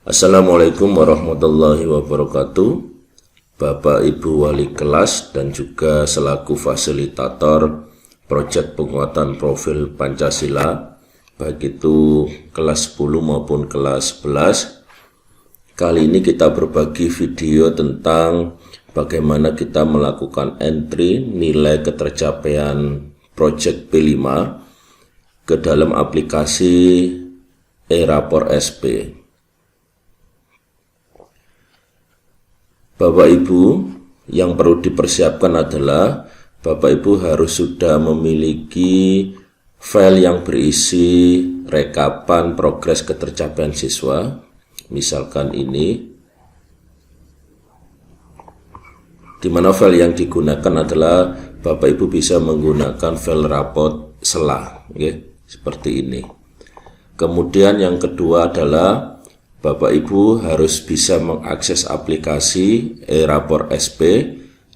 Assalamualaikum warahmatullahi wabarakatuh. Bapak Ibu wali kelas dan juga selaku fasilitator proyek penguatan profil Pancasila, baik itu kelas 10 maupun kelas 11. Kali ini kita berbagi video tentang bagaimana kita melakukan entry nilai ketercapaian proyek P5 ke dalam aplikasi e-rapor SP. Bapak Ibu, yang perlu dipersiapkan adalah Bapak Ibu harus sudah memiliki file yang berisi rekapan progres ketercapaian siswa. Misalkan ini, di mana file yang digunakan adalah Bapak Ibu bisa menggunakan file rapot SELA, seperti ini. Kemudian yang kedua adalah Bapak Ibu harus bisa mengakses aplikasi e-rapor SP.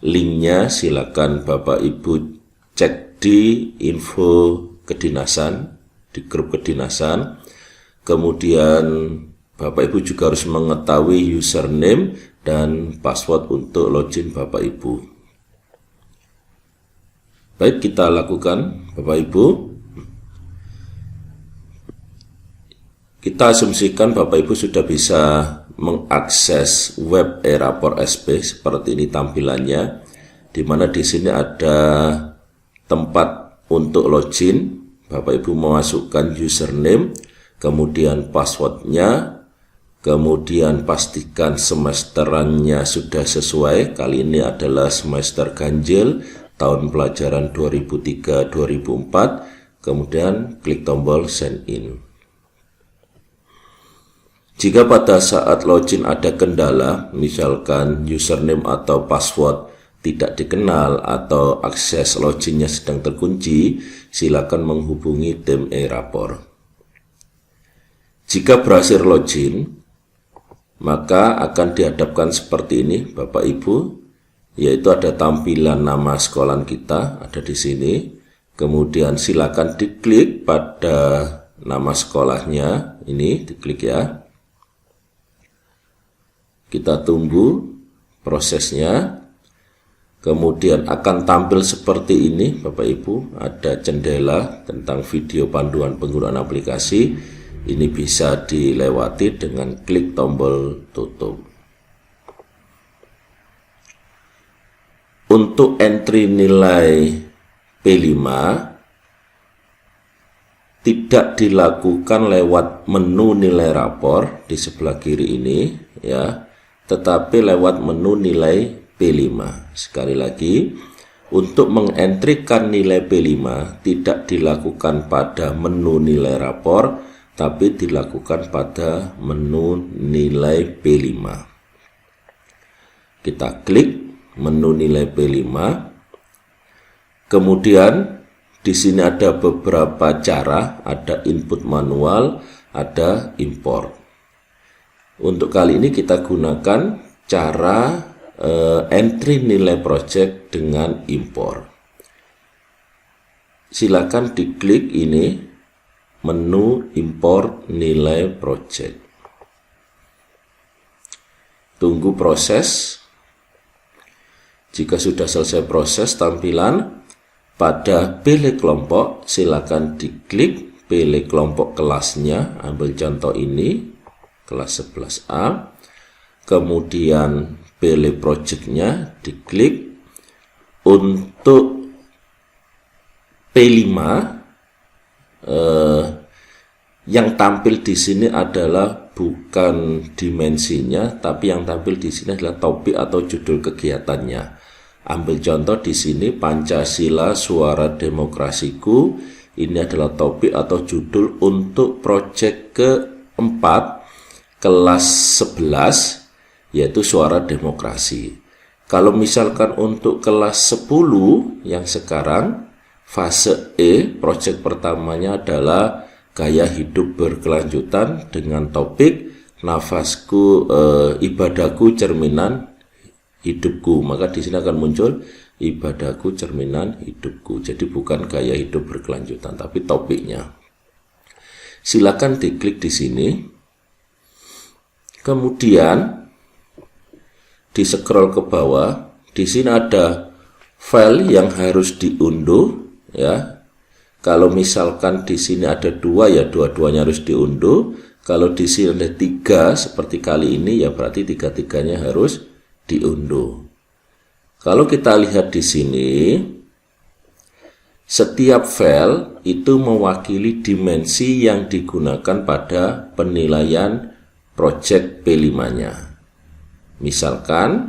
Linknya silakan Bapak Ibu cek di info kedinasan, di grup kedinasan. Kemudian Bapak Ibu juga harus mengetahui username dan password untuk login Bapak Ibu. Baik, kita lakukan Bapak Ibu. Kita asumsikan Bapak Ibu sudah bisa mengakses web e-rapor SP seperti ini tampilannya, di mana di sini ada tempat untuk login. Bapak Ibu memasukkan username, kemudian passwordnya, kemudian pastikan semesterannya sudah sesuai. Kali ini adalah semester ganjil tahun pelajaran 2003-2004. Kemudian klik tombol sign in. Jika pada saat login ada kendala, misalkan username atau password tidak dikenal atau akses loginnya sedang terkunci, silakan menghubungi tim e-rapor. Jika berhasil login, maka akan dihadapkan seperti ini, Bapak Ibu, yaitu ada tampilan nama sekolah kita, ada di sini. Kemudian silakan diklik pada nama sekolahnya, ini diklik ya. Kita tunggu prosesnya, kemudian akan tampil seperti ini Bapak Ibu, ada jendela tentang video panduan penggunaan aplikasi. Ini bisa dilewati dengan klik tombol tutup. Untuk entry nilai P5 tidak dilakukan lewat menu nilai rapor di sebelah kiri ini ya, tetapi lewat menu nilai P5. Sekali lagi, untuk mengentrikan nilai P5 tidak dilakukan pada menu nilai rapor, tapi dilakukan pada menu nilai P5. Kita klik menu nilai P5. Kemudian di sini ada beberapa cara, ada input manual, ada import. Untuk kali ini kita gunakan cara entry nilai project dengan import. Silakan diklik ini menu import nilai project. Tunggu proses. Jika sudah selesai proses tampilan, pada pilih kelompok silakan diklik pilih kelompok kelasnya. Ambil contoh ini kelas 11A, kemudian pilih projectnya, diklik. Untuk P5 yang tampil di sini adalah bukan dimensinya, tapi yang tampil di sini adalah topik atau judul kegiatannya. Ambil contoh di sini Pancasila Suara Demokrasiku. Ini adalah topik atau judul untuk proyek keempat kelas 11, yaitu Suara Demokrasi. Kalau misalkan untuk kelas 10 yang sekarang fase E, proyek pertamanya adalah gaya hidup berkelanjutan dengan topik nafasku, ibadahku cerminan hidupku. Maka di sini akan muncul ibadahku cerminan hidupku. Jadi bukan gaya hidup berkelanjutan, tapi topiknya. Silakan diklik di sini. Kemudian di scroll ke bawah, di sini ada file yang harus diunduh ya. Kalau misalkan di sini ada 2 ya dua-duanya harus diunduh. Kalau di sini ada 3 seperti kali ini ya berarti 3-3-nya harus diunduh. Kalau kita lihat di sini, setiap file itu mewakili dimensi yang digunakan pada penilaian project P5-nya. Misalkan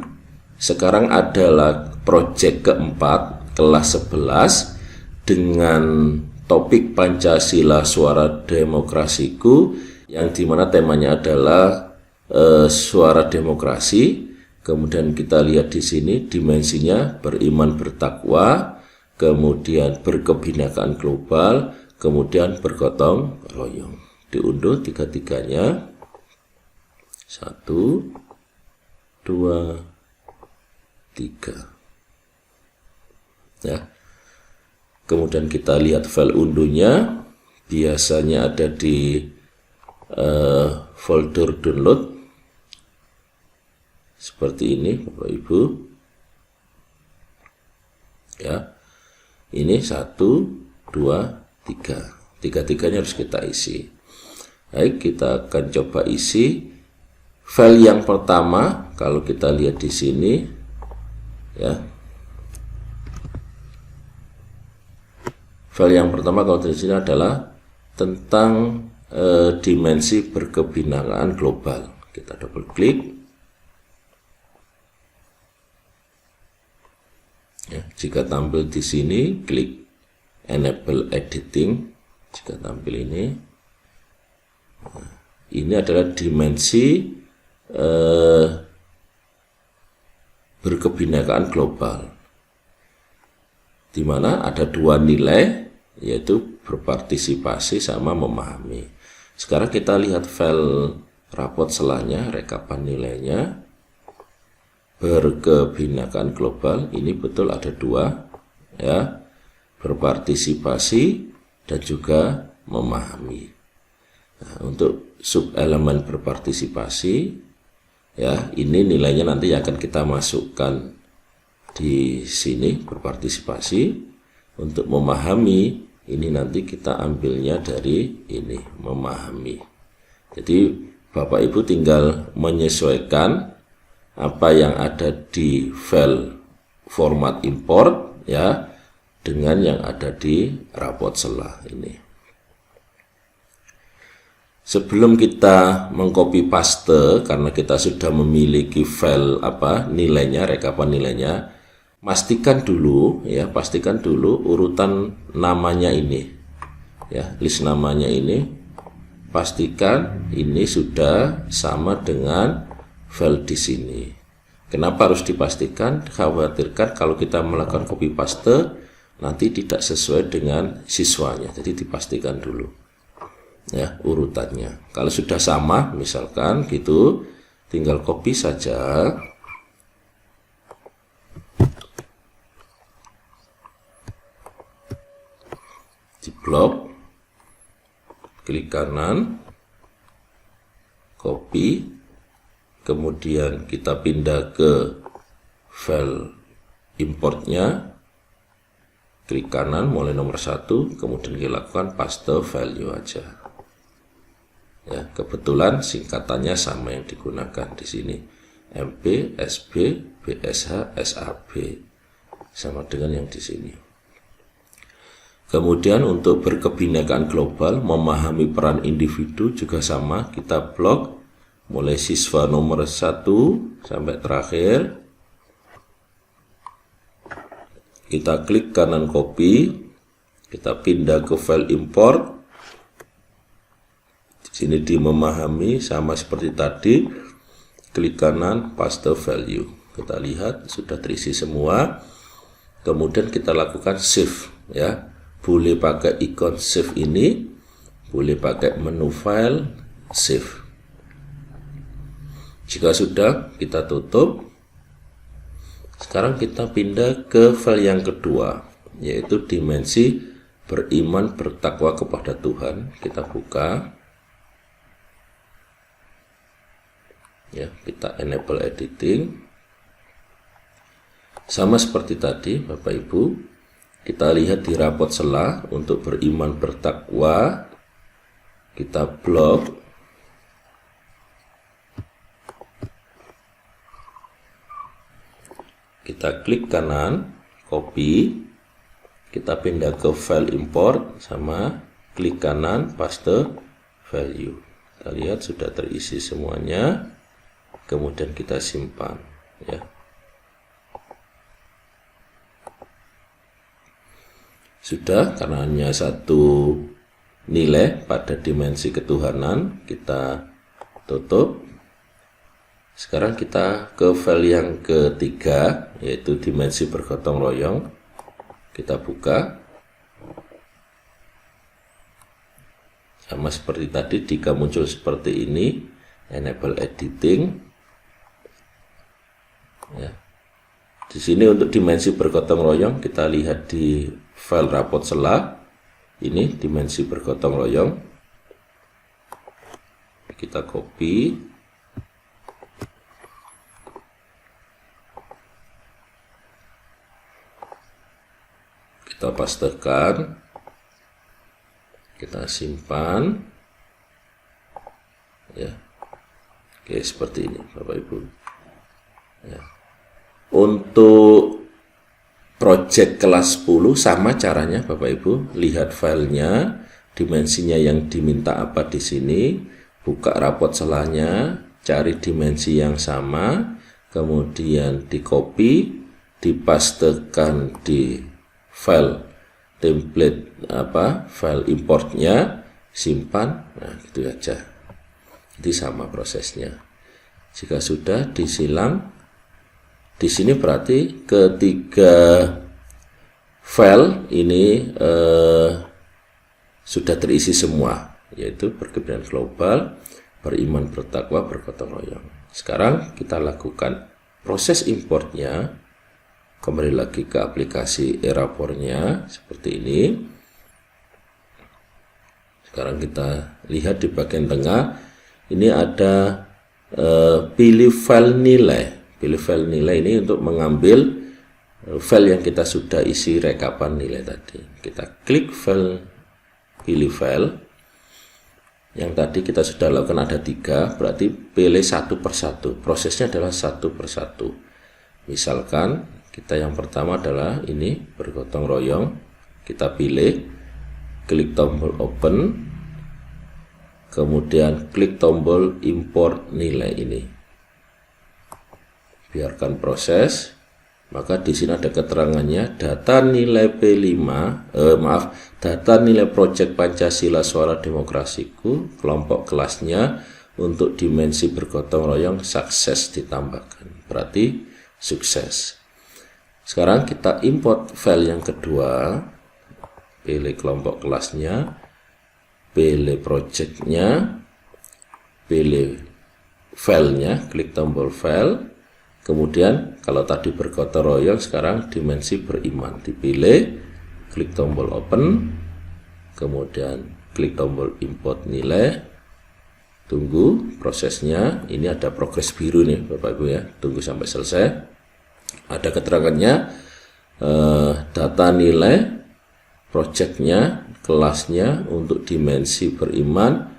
sekarang adalah project keempat kelas 11 dengan topik Pancasila Suara Demokrasiku, yang dimana temanya adalah suara demokrasi. Kemudian kita lihat di sini dimensinya beriman bertakwa, kemudian berkebinekaan global, kemudian bergotong royong. Diunduh 3-3-nya. 1, 2, 3. Ya. Kemudian kita lihat file unduhnya, biasanya ada di folder download seperti ini Bapak Ibu. Ya. Ini 1, 2, 3. 3-3-nya harus kita isi. Baik, kita akan coba isi. File yang pertama, kalau kita lihat di sini, ya. File yang pertama kalau di sini adalah tentang dimensi berkebinekaan global. Kita double klik. Ya, jika tampil di sini, klik enable editing. Jika tampil ini, nah, ini adalah dimensi berkebinekaan global, di mana ada 2 nilai, yaitu berpartisipasi sama memahami. Sekarang kita lihat file rapot selanya, rekapan nilainya, berkebinekaan global, ini betul ada 2, ya, berpartisipasi dan juga memahami. Nah, untuk subelemen berpartisipasi, ya, ini nilainya nanti akan kita masukkan di sini, berpartisipasi. Untuk memahami, ini nanti kita ambilnya dari ini, memahami. Jadi Bapak Ibu tinggal menyesuaikan apa yang ada di file format import ya dengan yang ada di rapot selah ini. Sebelum kita mengcopy paste, karena kita sudah memiliki file nilainya, rekapan nilainya, pastikan dulu urutan namanya ini, ya, list namanya ini, pastikan ini sudah sama dengan file di sini. Kenapa harus dipastikan? Khawatirkan kalau kita melakukan copy paste nanti tidak sesuai dengan siswanya, jadi dipastikan dulu. Ya, urutannya. Kalau sudah sama misalkan gitu, tinggal copy saja. Di blok, klik kanan, copy, kemudian kita pindah ke file importnya, klik kanan mulai nomor 1, kemudian dilakukan paste value aja. Ya, kebetulan singkatannya sama yang digunakan di sini, MP, SB, BSH, SAB, sama dengan yang di sini. Kemudian untuk berkebinekaan global, memahami peran individu juga sama, kita blok mulai siswa nomor 1 sampai terakhir. Kita klik kanan copy, kita pindah ke file import. Di sini di memahami sama seperti tadi, klik kanan paste value. Kita lihat sudah terisi semua. Kemudian kita lakukan save, ya. Boleh pakai ikon save ini, boleh pakai menu file save. Jika sudah, kita tutup. Sekarang kita pindah ke file yang kedua, yaitu dimensi beriman bertakwa kepada Tuhan. Kita buka. Ya, kita enable editing. Sama seperti tadi Bapak Ibu, kita lihat di rapot selah untuk beriman bertakwa, kita blok, kita klik kanan, copy, kita pindah ke file import, sama klik kanan, paste value. Kita lihat sudah terisi semuanya, kemudian kita simpan, ya. Sudah, karena hanya satu nilai pada dimensi ketuhanan, kita tutup. Sekarang kita ke file yang ketiga, yaitu dimensi bergotong royong. Kita buka. Sama seperti tadi, jika muncul seperti ini, enable editing. Ya. Di sini untuk dimensi bergotong royong, kita lihat di file rapot selah. Ini dimensi bergotong royong. Kita copy. Kita pastekan. Kita simpan. Ya. Oke, seperti ini Bapak Ibu. Ya. Untuk project kelas 10 sama caranya Bapak Ibu, lihat filenya, dimensinya yang diminta apa di sini, buka rapot selahnya, cari dimensi yang sama, kemudian di copy, dipastekan di file template file importnya, simpan. Nah, gitu aja. Jadi sama prosesnya. Jika sudah disilang, di sini berarti ketiga file ini sudah terisi semua, yaitu berkepentingan global, beriman bertakwa, bergotong royong. Sekarang kita lakukan proses importnya, kembali lagi ke aplikasi Erapornya seperti ini. Sekarang kita lihat di bagian tengah, ini ada pilih file nilai. Pilih file nilai ini untuk mengambil file yang kita sudah isi rekapan nilai tadi. Kita klik file, pilih file. Yang tadi kita sudah lakukan ada 3, berarti pilih satu persatu. Prosesnya adalah satu persatu. Misalkan kita yang pertama adalah ini bergotong royong. Kita pilih, klik tombol open, kemudian klik tombol import nilai ini. Biarkan proses. Maka di sini ada keterangannya, data nilai P5, data nilai Project Pancasila Suara Demokrasiku, kelompok kelasnya untuk dimensi bergotong royong sukses ditambahkan. Berarti sukses. Sekarang kita import file yang kedua, pilih kelompok kelasnya, pilih projectnya, pilih filenya, klik tombol file. Kemudian kalau tadi bergotong royong, sekarang dimensi beriman, dipilih, klik tombol open, kemudian klik tombol import nilai, tunggu prosesnya. Ini ada progres biru nih Bapak Ibu ya, tunggu sampai selesai. Ada keterangannya, data nilai projectnya, kelasnya untuk dimensi beriman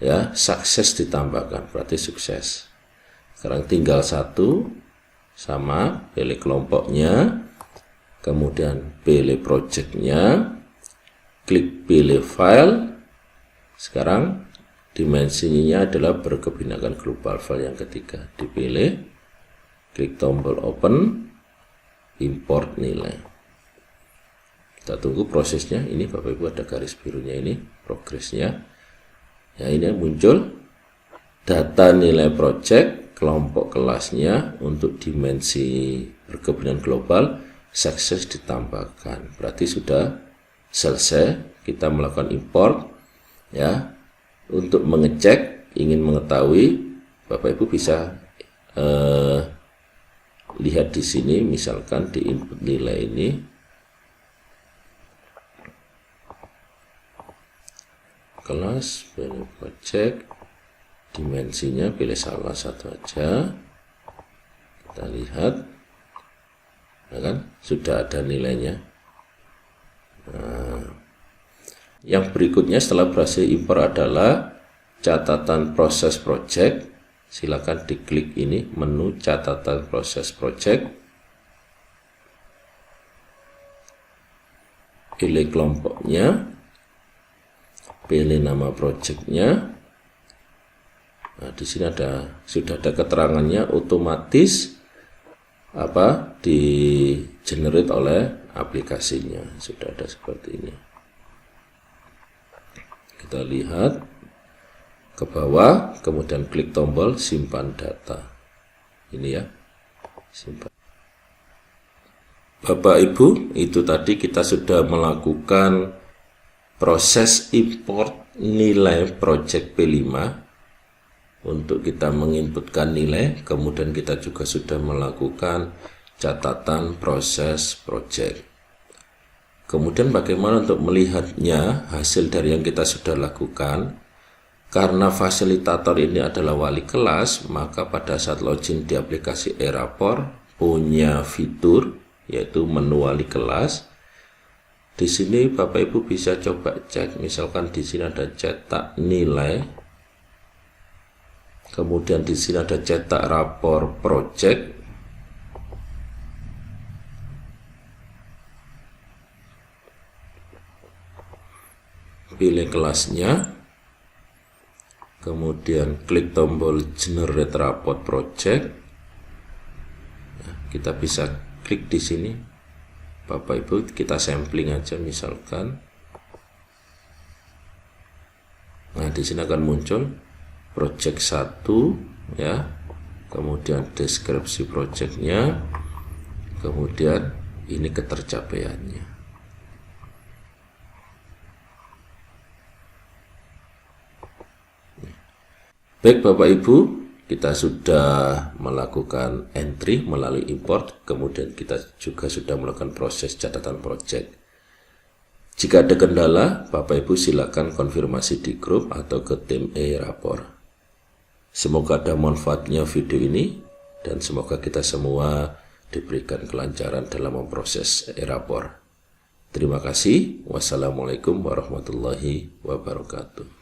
ya, sukses ditambahkan, berarti sukses. Sekarang tinggal satu, sama, pilih kelompoknya, kemudian pilih projectnya, klik pilih file. Sekarang dimensinya adalah berkebinekaan global, file yang ketiga, dipilih, klik tombol open, import nilai. Kita tunggu prosesnya. Ini Bapak Ibu ada garis birunya ini, progresnya. Ya, ini muncul data nilai project, kelompok kelasnya untuk dimensi berkepentingan global sukses ditambahkan. Berarti sudah selesai. Kita melakukan import ya. Untuk mengecek, ingin mengetahui, Bapak Ibu bisa lihat di sini, misalkan di input nilai ini, kelas project dimensinya, pilih salah satu aja. Kita lihat, nah kan sudah ada nilainya. Nah, yang berikutnya setelah berhasil impor adalah catatan proses project. Silakan diklik ini, menu catatan proses project. Pilih kelompoknya, pilih nama projectnya. Nah, di sini sudah ada keterangannya, otomatis di generate oleh aplikasinya. Sudah ada seperti ini. Kita lihat ke bawah, kemudian klik tombol simpan data. Ini ya, simpan. Bapak Ibu, itu tadi kita sudah melakukan proses import nilai project P5 untuk kita menginputkan nilai, kemudian kita juga sudah melakukan catatan proses project. Kemudian bagaimana untuk melihatnya hasil dari yang kita sudah lakukan? Karena fasilitator ini adalah wali kelas, maka pada saat login di aplikasi e-Rapor punya fitur yaitu menu wali kelas. Di sini Bapak Ibu bisa coba cek, misalkan di sini ada cetak nilai. Kemudian di sini ada cetak rapor project. Pilih kelasnya. Kemudian klik tombol generate report project. Nah, kita bisa klik di sini. Bapak Ibu, kita sampling aja misalkan. Nah, di sini akan muncul project 1 ya, kemudian deskripsi projectnya, kemudian ini ketercapaiannya. Baik Bapak Ibu, kita sudah melakukan entry melalui import, kemudian kita juga sudah melakukan proses catatan project. Jika ada kendala, Bapak Ibu silakan konfirmasi di grup atau ke tim e-Rapor. Semoga ada manfaatnya video ini, dan semoga kita semua diberikan kelancaran dalam memproses e-Rapor. Terima kasih. Wassalamualaikum warahmatullahi wabarakatuh.